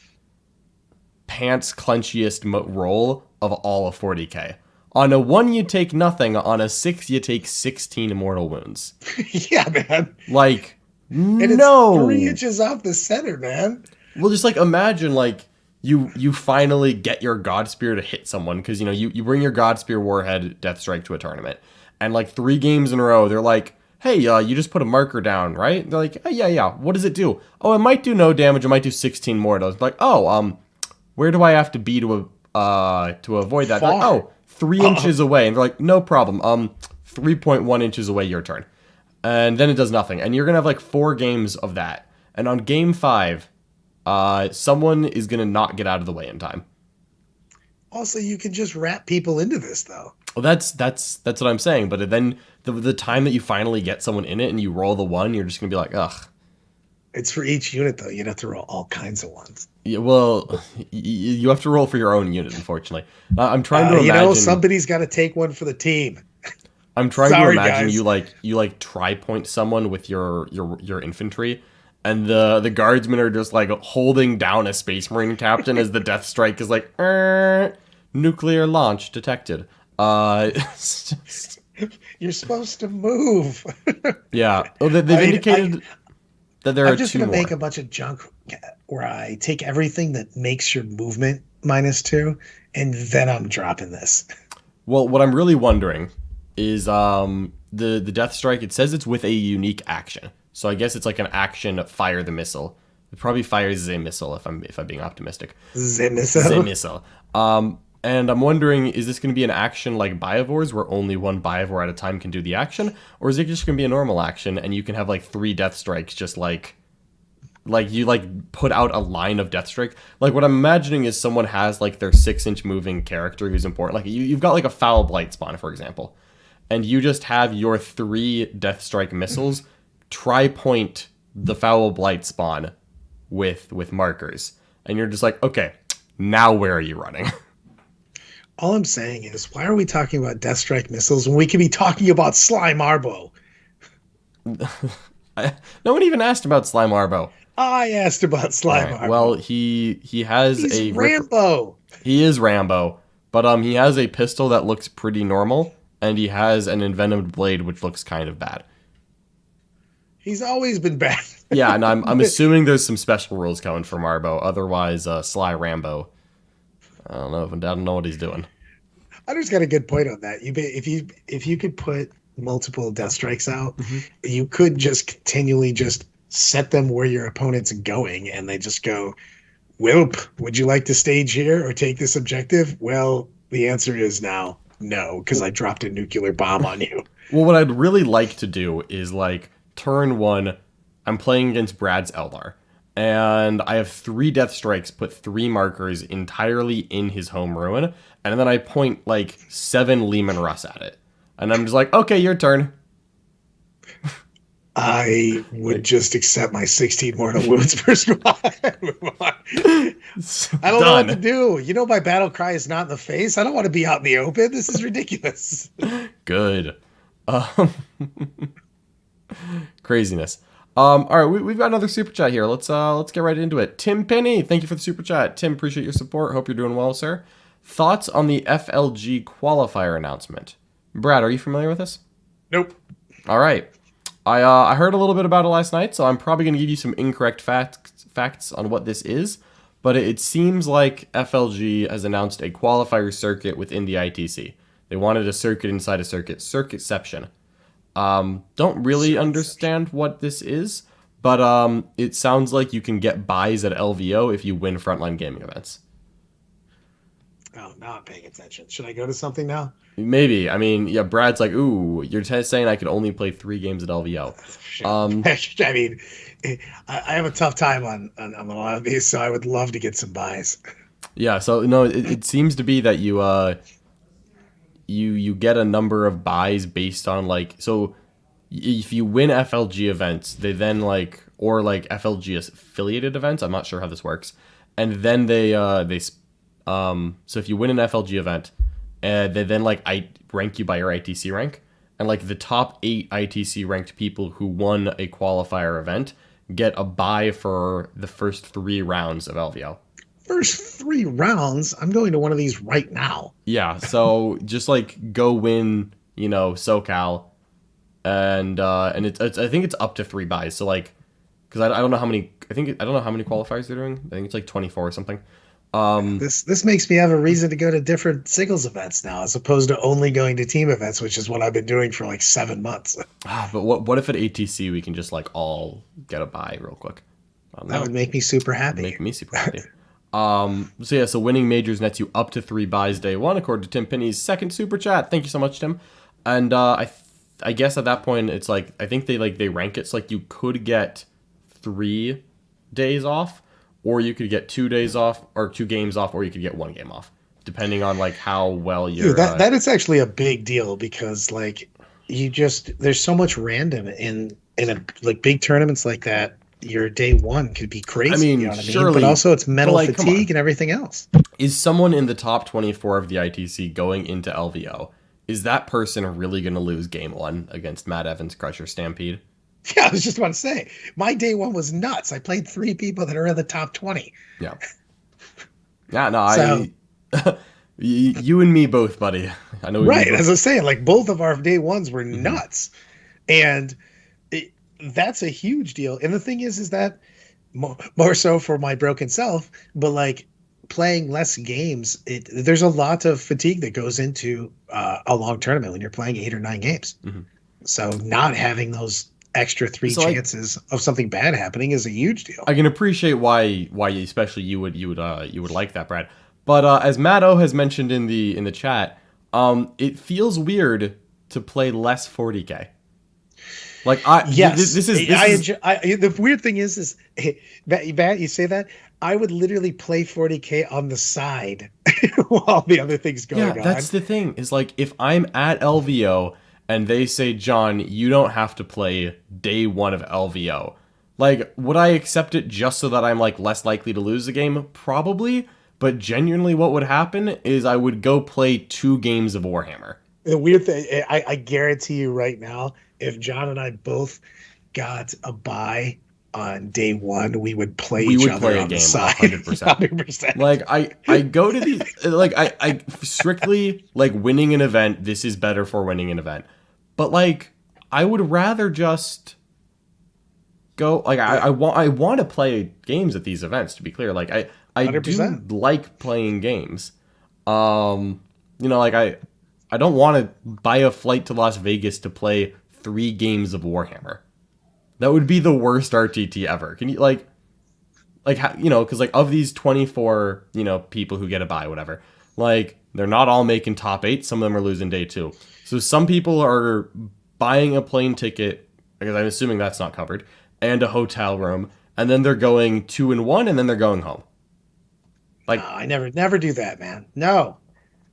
pants clenchiest roll of all of 40k. On a 1, you take nothing. On a 6, you take 16 mortal wounds. Yeah, man. Like, And it's no. 3 inches off the center, man. Well, just, like, imagine, like, you finally get your Godspear to hit someone, because, you know, you bring your Godspear Warhead Deathstrike to a tournament, and, like, 3 games in a row, they're like, hey, you just put a marker down, right? They're like, oh, yeah, what does it do? Oh, it might do no damage, it might do 16 mortals. Like, oh, where do I have to be to avoid that? Like, oh, 3 inches away. And they're like, no problem, 3.1 inches away, your turn. And then it does nothing. And you're going to have, like, 4 games of that. And on game 5, someone is going to not get out of the way in time. Also, you can just wrap people into this, though. Well, that's what I'm saying. But then the time that you finally get someone in it and you roll the 1, you're just going to be like, ugh. It's for each unit, though. You'd have to roll all kinds of ones. Yeah, well, you have to roll for your own unit, unfortunately. I'm trying to imagine. You know, somebody's got to take one for the team. I'm trying to imagine guys. you tri-point someone with your infantry, and the guardsmen are just like holding down a Space Marine captain as the Deathstrike is like, nuclear launch detected. It's just... You're supposed to move. Yeah. Oh, they've indicated that there are 2 more. I'm just going to make a bunch of junk where I take everything that makes your movement -2, and then I'm dropping this. Well, what I'm really wondering is the Deathstrike. It says it's with a unique action, so I guess it's like an action fire the missile. It probably fires a missile if I'm being optimistic. The missile. And I'm wondering, is this going to be an action like Biovores, where only 1 Biovore at a time can do the action, or is it just going to be a normal action and you can have like 3 Deathstrikes, just like you like put out a line of Deathstrike? Like what I'm imagining is someone has like their 6-inch moving character who's important. Like you've got like a Foul Blight spawn, for example, and you just have your 3 Deathstrike missiles tri-point the Foul Blight spawn with markers, and you're just like, okay, now where are you running? All I'm saying is, why are we talking about Deathstrike missiles when we could be talking about Slime Arbo? No one even asked about Slime Arbo. I asked about Slime Arbo. Well, he has He's Rambo. He is Rambo, But he has a pistol that looks pretty normal, and he has an envenomed blade which looks kind of bad. He's always been bad. Yeah, and I'm assuming there's some special rules coming for Marbo. Otherwise, Sly Rambo, I don't know what he's doing. I just got a good point on that. If you could put multiple Deathstrikes out, you could just continually just set them where your opponent's going, and they just go, "Whoop! Would you like to stage here or take this objective?" Well, the answer is now no, because I dropped a nuclear bomb on you. Well, what I'd really like to do is like turn 1, I'm playing against Brad's Eldar, and I have 3 Deathstrikes, put 3 markers entirely in his home ruin, and then I point like 7 Lehman Russ at it. And I'm just like, okay, your turn. I would just accept my 16 mortal wounds per squad. Move on. I don't know what to do. You know, my battle cry is not in the face. I don't want to be out in the open. This is ridiculous. Good. Craziness. All right, we've got another super chat here. Let's get right into it. Tim Penny, thank you for the super chat. Tim, appreciate your support. Hope you're doing well, sir. Thoughts on the FLG qualifier announcement? Brad, are you familiar with this? Nope. All right. I heard a little bit about it last night, so I'm probably going to give you some incorrect facts on what this is. But it seems like FLG has announced a qualifier circuit within the ITC. They wanted a circuit inside a circuit, circuitception. Don't really understand what this is, but it sounds like you can get buys at LVO if you win frontline gaming events. Oh, now I'm paying attention. Should I go to something now? Maybe. I mean, yeah, Brad's like, ooh, you're saying I could only play 3 games at LVO. I mean, I have a tough time on a lot of these, so I would love to get some buys. Yeah, so no, it seems to be that you get a number of buys based on like, so if you win FLG events, they then like, or like FLG affiliated events, I'm not sure how this works, and then so if you win an FLG event, they then like rank you by your ITC rank, and like the top 8 ITC ranked people who won a qualifier event get a buy for the first 3 rounds of LVO. First 3 rounds? I'm going to one of these right now. Yeah, so just like go win, SoCal, and it's I think it's up to 3 buys. So like, because I don't know how many. I don't know how many qualifiers they're doing. I think it's like 24 or something. This makes me have a reason to go to different singles events now, as opposed to only going to team events, which is what I've been doing for like 7 months. But what if at ATC we can just like all get a buy real quick? That would make me super happy. Make me super happy. So winning majors nets you up to 3 buys day 1, according to Tim Penny's second super chat. Thank you so much, Tim. And I guess at that point it's like, I think they rank it so like you could get 3 days off, or you could get 2 days off, or 2 games off, or you could get 1 game off, depending on like how well you're. Dude, that is actually a big deal, because like there's so much random in a like big tournaments like that. Your day 1 could be crazy. I mean, surely, but also it's mental fatigue and everything else. Is someone in the top 24 of the ITC going into LVO? Is that person really going to lose game 1 against Matt Evans, Crusher, Stampede? Yeah, I was just about to say, my day 1 was nuts. I played 3 people that are in the top 20. Yeah. Yeah, no, so, you and me both, buddy. I know. Right, as I was saying, like both of our day 1s were nuts, and that's a huge deal. And the thing is that more so for my broken self, but like playing less games, there's a lot of fatigue that goes into a long tournament when you're playing 8 or 9 games. Mm-hmm. So not having those extra 3 chances of something bad happening is a huge deal. I can appreciate why especially you would like that, Brad. But as Matt O has mentioned in the chat, it feels weird to play less 40K. Like the weird thing is Matt, you say that, I would literally play 40K on the side while the other things going on. Yeah, that's the thing. Is like if I'm at LVO and they say, John, you don't have to play day 1 of LVO. Like, would I accept it just so that I'm like less likely to lose the game? Probably. But genuinely what would happen is I would go play 2 games of Warhammer. The weird thing, I guarantee you right now, if John and I both got a buy on day one, we would play We each would other play a on the game side. 100%. 100%. Like I go to these like I strictly like winning an event. This is better for winning an event, but like I would rather just go. Like I want to play games at these events. To be clear, like I 100%. do like playing games. You know, like I don't want to buy a flight to Las Vegas to play 3 games of Warhammer. That would be the worst RTT ever. Can you like you know, because like of these 24 people who get a buy, whatever, like they're not all making top 8. Some of them are losing day 2. So some people are buying a plane ticket, because I'm assuming that's not covered, and a hotel room, and then they're going 2 and 1, and then they're going home. Like No, I never do that, man. No.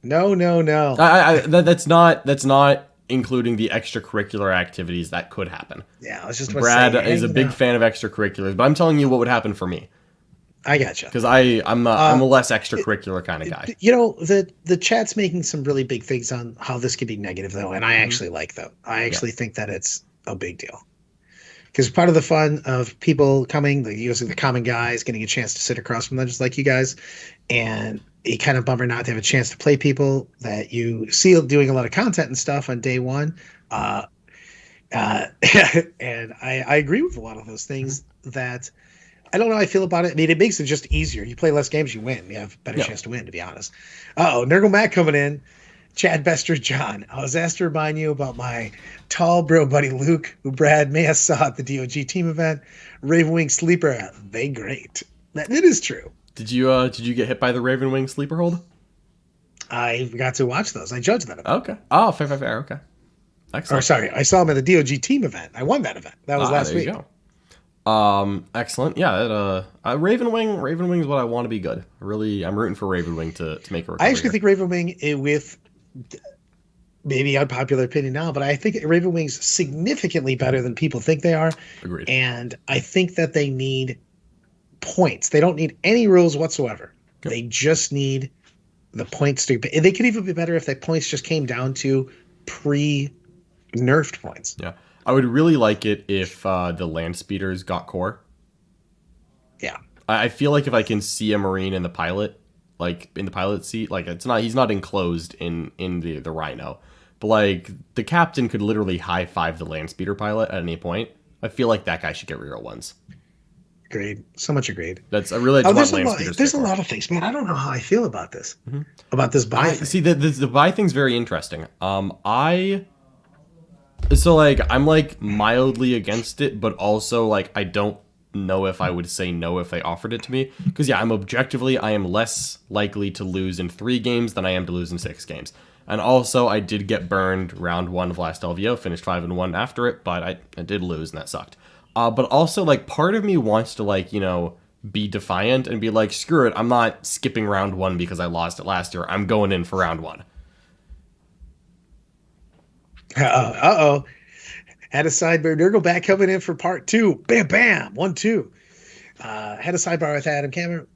that's not including the extracurricular activities that could happen. Yeah, I was just about Brad to say, is a big fan of extracurriculars, but I'm telling you what would happen for me, I gotcha. because I'm a less extracurricular kind of guy. You know, the chat's making some really big things on how this could be negative, though, and I actually like them. I actually think that it's a big deal. Because part of the fun of people coming, using the common guys, getting a chance to sit across from them, just like you guys, and a kind of bummer not to have a chance to play people that you see doing a lot of content and stuff on day one. And I agree with a lot of those things that I don't know how I feel about it. I mean, it makes it just easier. You play less games, you win. You have a better chance to win, to be honest. Uh-oh, Nurgle Matt coming in. Chad Bester John, I was asked to remind you about my tall bro buddy Luke, who Brad may have saw at the DOG team event. Ravenwing Sleeper, they great. That it is true. Did you get hit by the Ravenwing sleeper hold? I got to watch those. I judged that event. Okay. Oh, fair. Okay. Excellent. Or sorry, I saw him at the DOG team event. I won that event. That was last there week. You go. Excellent. Yeah, Ravenwing is what I want to be good. Really, I'm rooting for Ravenwing to make a recovery. I actually think Ravenwing, with maybe unpopular opinion now, but I think Ravenwing's significantly better than people think they are. Agreed. And I think that they need points. They don't need any rules whatsoever. Yep. They just need the points to. They could even be better if the points just came down to pre-nerfed points. Yeah, I would really like it if the land speeders got core. Yeah, I feel like if I can see a Marine in the pilot, like in the pilot seat, like he's not enclosed in the Rhino, but like the captain could literally high five the land speeder pilot at any point. I feel like that guy should get reroll ones. Agreed. So much agreed. That's I really there's a lot of things, man. I don't know how I feel about this. Mm-hmm. About this buy thing. See, the buy thing's very interesting. I'm like mildly against it, but also like I don't know if I would say no if they offered it to me. Because I am less likely to lose in 3 games than I am to lose in 6 games. And also I did get burned round 1 of last LVO, finished 5-1 after it, but I did lose and that sucked. But also like part of me wants to be defiant and be like, screw it, I'm not skipping round 1 because I lost it last year. I'm going in for round 1. Uh-oh. Had a sidebar. Nurgle back coming in for part 2. Bam, bam. 1-2. Had a sidebar with Adam Cameron.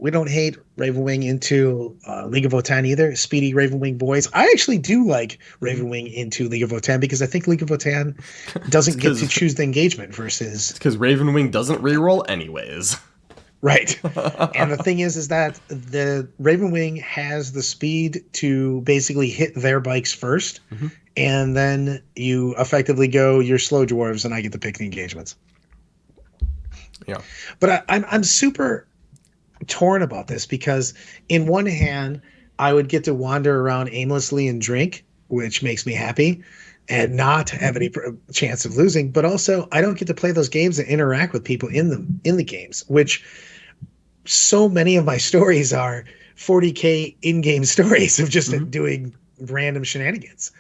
We don't hate Ravenwing into League of Votan either. Speedy Ravenwing boys. I actually do like Ravenwing into League of Votan because I think League of Votan doesn't get to choose the engagement versus... It's because Ravenwing doesn't reroll anyways. Right. And the thing is that the Ravenwing has the speed to basically hit their bikes first, and then you effectively go your slow dwarves, and I get to pick the engagements. Yeah. But I'm super torn about this because in one hand, I would get to wander around aimlessly and drink, which makes me happy, and not have any chance of losing. But also, I don't get to play those games and interact with people in the games, which so many of my stories are 40K in-game stories of just doing random shenanigans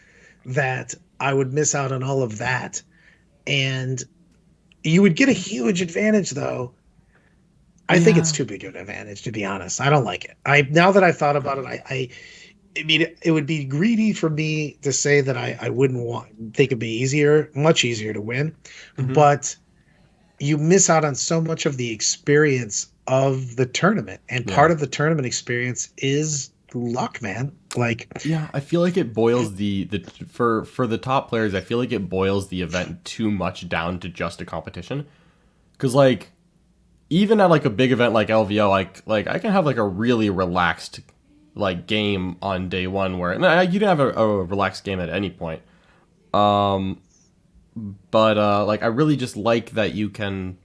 that I would miss out on all of that. And you would get a huge advantage, though. I think it's too big of an advantage, to be honest. I don't like it. Now that I've thought about it, I mean, it would be greedy for me to say that I wouldn't think it'd be much easier to win. But you miss out on so much of the experience of the tournament. And part of the tournament experience is luck, man. I feel like it boils for the top players, I feel like it boils the event too much down to just a competition. Because, like, even at, like, a big event like LVO, like I can have, like, a really relaxed, like, game on day one where... you can have a relaxed game at any point. But, like, I really just like that you can,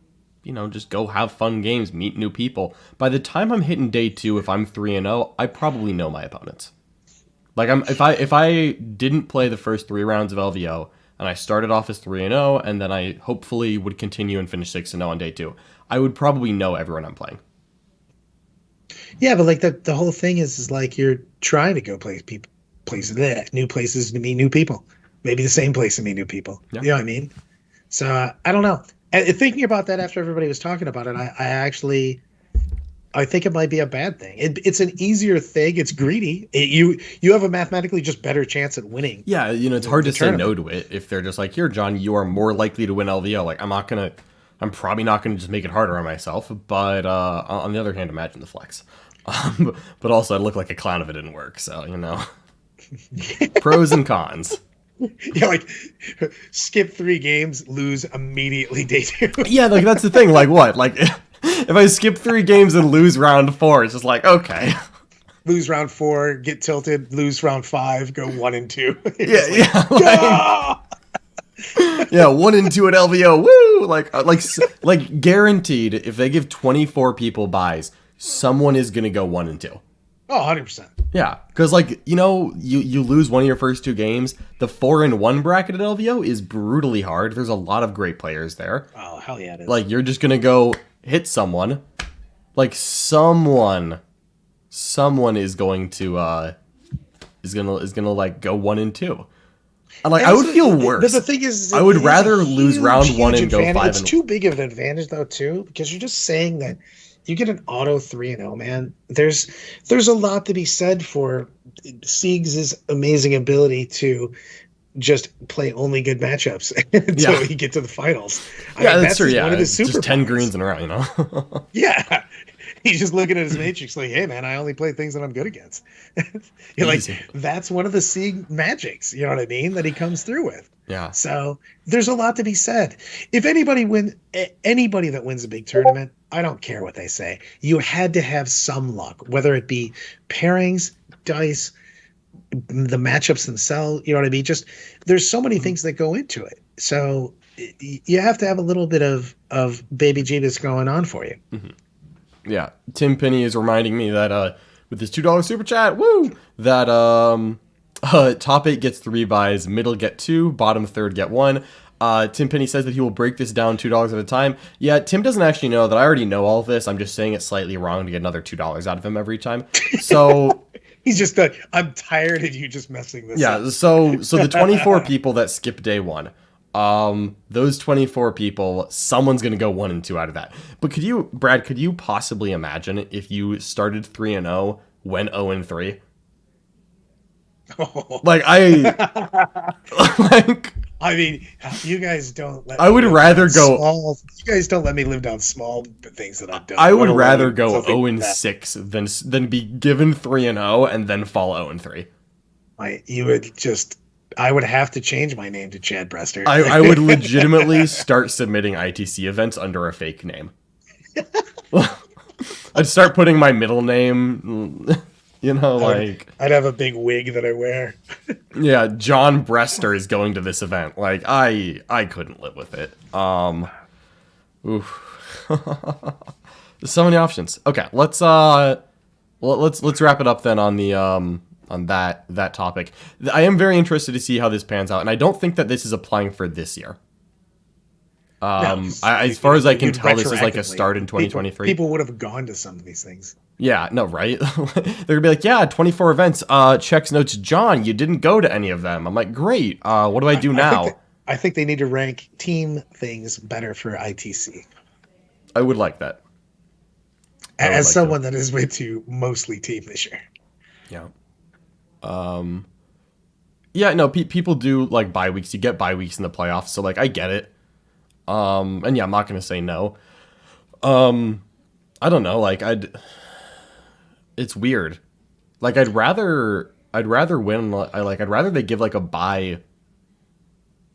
you know, just go have fun games, meet new people. By the time I'm hitting day 2, if I'm 3-0, I probably know my opponents. Like, if I didn't play the first 3 rounds of LVO, and I started off as 3-0, and then I hopefully would continue and finish 6-0 on day 2, I would probably know everyone I'm playing. Yeah, but like the whole thing is like you're trying to go new places to meet new people. Maybe the same place to meet new people. Yeah. You know what I mean? So I don't know. And thinking about that after everybody was talking about it, I think it might be a bad thing. It's an easier thing. It's greedy. You have a mathematically just better chance at winning. Yeah, you know, it's hard to say no to it if they're just like, here, John, you are more likely to win LVO. Like, I'm probably not gonna just make it harder on myself. But on the other hand, imagine the flex. But also, I'd look like a clown if it didn't work. So, you know, pros and cons. Yeah, like skip 3 games, lose immediately day 2. Yeah, like that's the thing. Like what? Like if I skip 3 games and lose round 4, it's just like, okay. Lose round 4, get tilted, lose round 5, go 1-2. Yeah. Yeah, 1-2 at LVO. Woo! Like guaranteed, if they give 24 people buys, someone is gonna go 1-2. Oh, 100%. Yeah, because, like, you know, you lose one of your first 2 games. The 4-1 bracket at LVO is brutally hard. There's a lot of great players there. Oh, hell yeah, it is. Like, you're just going to go hit someone. Like, someone is going to, is gonna like, go 1-2. And, like, I would feel worse. The thing is, I would rather lose round 1 and go 5-1. It's too big of an advantage, though, too, because you're just saying that you get an auto 3-0, man. There's a lot to be said for Siegs' amazing ability to just play only good matchups until you get to the finals. That's true. Yeah, one of his just 10 superpowers. greens in a row, you know. Yeah, he's just looking at his matrix like, hey, man, I only play things that I'm good against. You're like, that's one of the Sieg magics. You know what I mean? That he comes through with. Yeah. So there's a lot to be said. If anybody that wins a big tournament, I don't care what they say. You had to have some luck, whether it be pairings, dice, the matchups themselves. You know what I mean? Just there's so many things that go into it. So you have to have a little bit of baby Jesus going on for you. Mm-hmm. Yeah. Tim Penny is reminding me that with his $2 super chat, that top 8 gets 3 buys, middle get 2, bottom third get 1. Tim Penny says that he will break this down $2 at a time. Yeah, Tim doesn't actually know that I already know all of this. I'm just saying it slightly wrong to get another $2 out of him every time. So he's just I'm tired of you just messing this up. Yeah, so the 24 people that skip day 1, those 24 people, someone's going to go 1-2 out of that. But Brad, could you possibly imagine if you started 3-0, went 0-3? Like I mean, you guys don't let I would rather go small, you guys don't let me live down small things that I've done. I would rather go 0-6 than be given 3-0 and then fall 0-3. I would have to change my name to Chad Brester. I would legitimately start submitting ITC events under a fake name. I'd start putting my middle name, you know, I'd have a big wig that I wear. Yeah, John Brester is going to this event. Like, I couldn't live with it. Oof. There's so many options. Okay, let's wrap it up then on the on that topic. I am very interested to see how this pans out, and I don't think that this is applying for this year. As far as I can tell, this is like a start in 2023. People would have gone to some of these things. Yeah, no, right? They're gonna be like, yeah, 24 events. Checks notes, John, you didn't go to any of them. I'm like, great. What do I do now? I think they need to rank team things better for ITC. I would like that. As someone that has went to mostly team this year. Yeah. Yeah, no, people do like bye weeks. You get bye weeks in the playoffs, so like I get it. And yeah, I'm not gonna say no. I don't know, like it's weird. Like I'd rather win. I'd rather they give like a bye.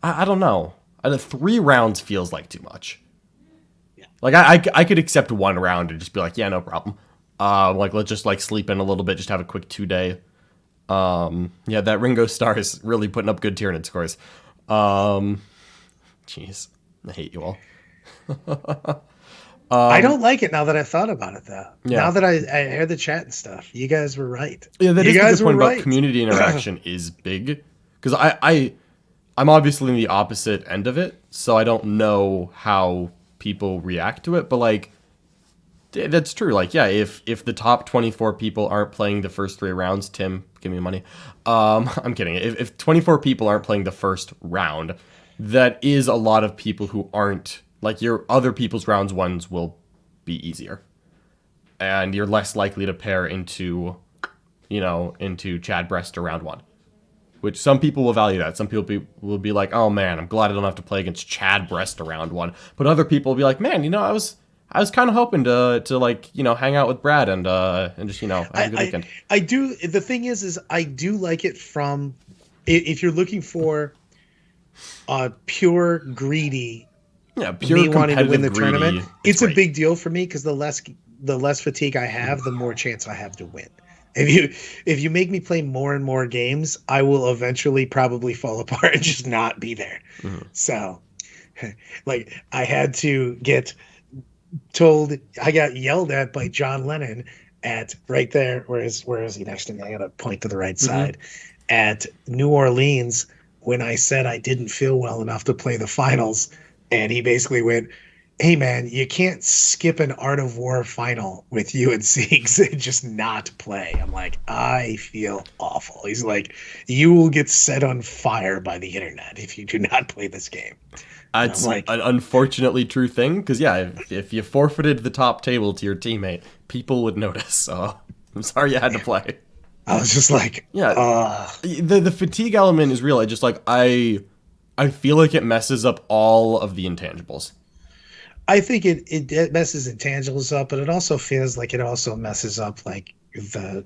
I don't know. 3 rounds feels like too much. Like I could accept one round and just be like, yeah, no problem. Like let's just like sleep in a little bit, just have a quick 2-day. Yeah, that Ringo Starr is really putting up good Tyranid scores. Jeez, I hate you all. I don't like it now that I thought about it, though. Yeah. Now that I heard the chat and stuff, you guys were right. Yeah, that you is the guys good point were about right. community interaction is big. Because I'm obviously in the opposite end of it, so I don't know how people react to it. But like, that's true. Like, yeah, if the top 24 people aren't playing the first 3 rounds, Tim, give me money. I'm kidding. If 24 people aren't playing the first round, that is a lot of people who aren't. Like, your other people's rounds ones will be easier. And you're less likely to pair into Chad Brest to round 1. Which some people will value that. Some people will be like, oh man, I'm glad I don't have to play against Chad Brest to round 1. But other people will be like, man, I was kind of hoping to like, hang out with Brad and just, have a good weekend. I do. The thing is I do like it from, if you're looking for pure greedy, pure me wanting to win the greedy, tournament, it's great. a big deal for me because the less fatigue I have, the more chance I have to win. If you make me play more and more games, I will eventually probably fall apart and just not be there. Mm-hmm. So, like, I had to get told, I got yelled at by John Lennon at right there. Where is he next to me? I got to point to the right side. At New Orleans when I said I didn't feel well enough to play the finals. And he basically went, hey, man, you can't skip an Art of War final with you and Siegs and just not play. I'm like, I feel awful. He's like, you will get set on fire by the internet if you do not play this game. It's like an unfortunately true thing because, yeah, if you forfeited the top table to your teammate, people would notice. So I'm sorry you had to play. I was just like, the fatigue element is real. I just like, I feel like it messes up all of the intangibles. I think it messes intangibles up, but it also feels like it also messes up like it's a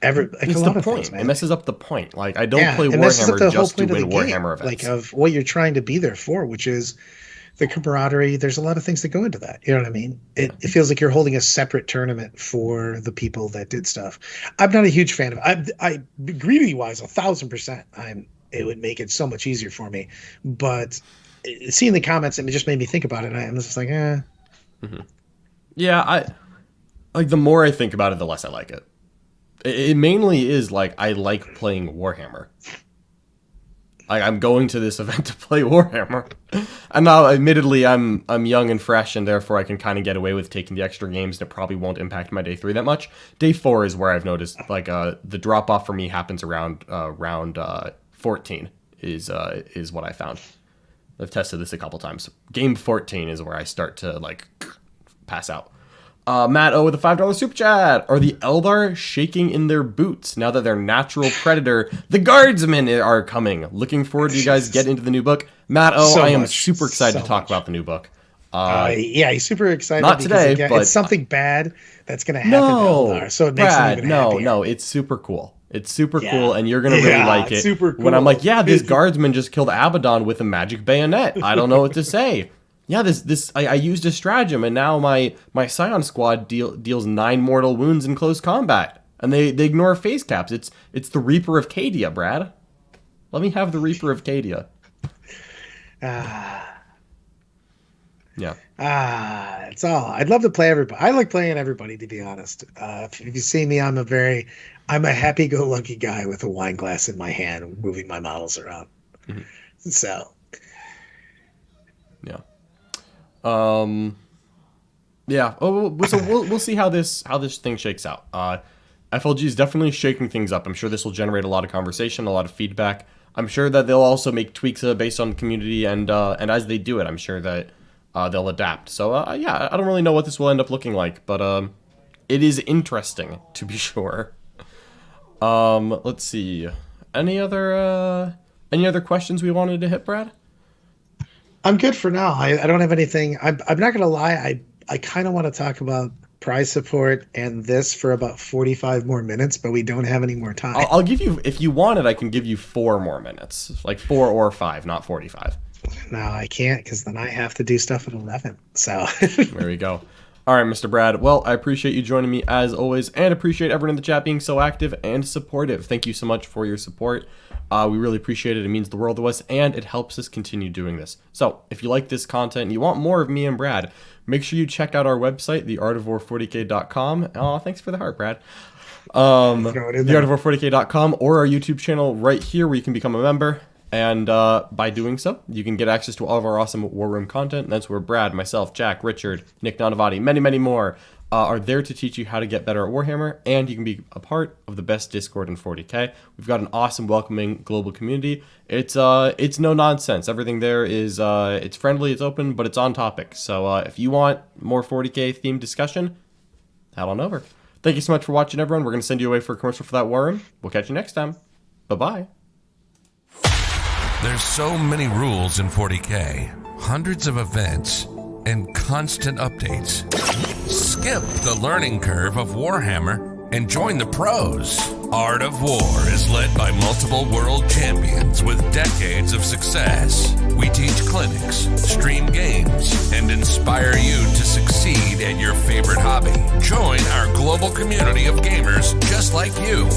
the lot of point. things, man. It messes up the point. Like I don't play it messes up Warhammer the whole just to point of win the game, Warhammer events. like of what you're trying to be there for, which is the camaraderie. There's a lot of things that go into that. You know what I mean? It feels like you're holding a separate tournament for the people that did stuff. I'm not a huge fan of. I greedy wise, 1,000%. It would make it so much easier for me, but seeing the comments, it just made me think about it. And I'm just like, Yeah, the more I think about it, the less I like it. It mainly is like I like playing Warhammer. Like I'm going to this event to play Warhammer, and now admittedly I'm young and fresh, and therefore I can kind of get away with taking the extra games, and it probably won't impact my day 3 that much. Day 4 is where I've noticed like the drop off for me happens around round 14 is what I found. I've tested this a couple times. Game 14 is where I start to like pass out. Matt O with a $5 super chat. Are the Eldar shaking in their boots now that their natural predator, the guardsmen, are coming? Looking forward to you guys get into the new book. Matt O, I am super excited to talk about the new book. Yeah, he's super excited. Not today, again, but it's something bad that's going to happen to Eldar, so it makes him even happier. No, it's super cool. It's super cool, and you're going to really like it. Super cool. When I'm like, yeah, this guardsman just killed Abaddon with a magic bayonet. I don't know what to say. Yeah, I used a stratagem, and now my Scion squad deals 9 mortal wounds in close combat, and they ignore face caps. It's the Reaper of Cadia, Brad. Let me have the Reaper of Cadia. Yeah. It's all. I'd love to play everybody. I like playing everybody, to be honest. If you see me, I'm a happy-go-lucky guy with a wine glass in my hand, moving my models around. Mm-hmm. So. Yeah. Yeah. Oh, so we'll see how this thing shakes out. FLG is definitely shaking things up. I'm sure this will generate a lot of conversation, a lot of feedback. I'm sure that they'll also make tweaks based on community, and as they do it, I'm sure that they'll adapt. So yeah, I don't really know what this will end up looking like, but it is interesting to be sure. Let's see. Any other questions we wanted to hit, Brad? I'm good for now. I don't have anything. I'm not going to lie. I kind of want to talk about prize support and this for about 45 more minutes, but we don't have any more time. I'll give you, if you want it, I can give you 4 more minutes. Like 4 or 5, not 45. No, I can't because then I have to do stuff at 11. So There we go. All right, Mr. Brad. Well, I appreciate you joining me as always, and appreciate everyone in the chat being so active and supportive. Thank you so much for your support. We really appreciate it. It means the world to us, and it helps us continue doing this. So if you like this content and you want more of me and Brad, make sure you check out our website, theartofwar40k.com. Oh, thanks for the heart, Brad. Theartofwar40k.com, or our YouTube channel right here where you can become a member. And by doing so, you can get access to all of our awesome War Room content. And that's where Brad, myself, Jack, Richard, Nick Nanavati, many, many more are there to teach you how to get better at Warhammer. And you can be a part of the best Discord in 40k. We've got an awesome, welcoming global community. It's no nonsense. Everything there is it's friendly, it's open, but it's on topic. So if you want more 40k themed discussion, head on over. Thank you so much for watching, everyone. We're going to send you away for a commercial for that War Room. We'll catch you next time. Bye-bye. There's so many rules in 40k, hundreds of events, and constant updates. Skip the learning curve of Warhammer and join the pros. Art of War is led by multiple world champions with decades of success. We teach clinics, stream games, and inspire you to succeed at your favorite hobby. Join our global community of gamers just like you.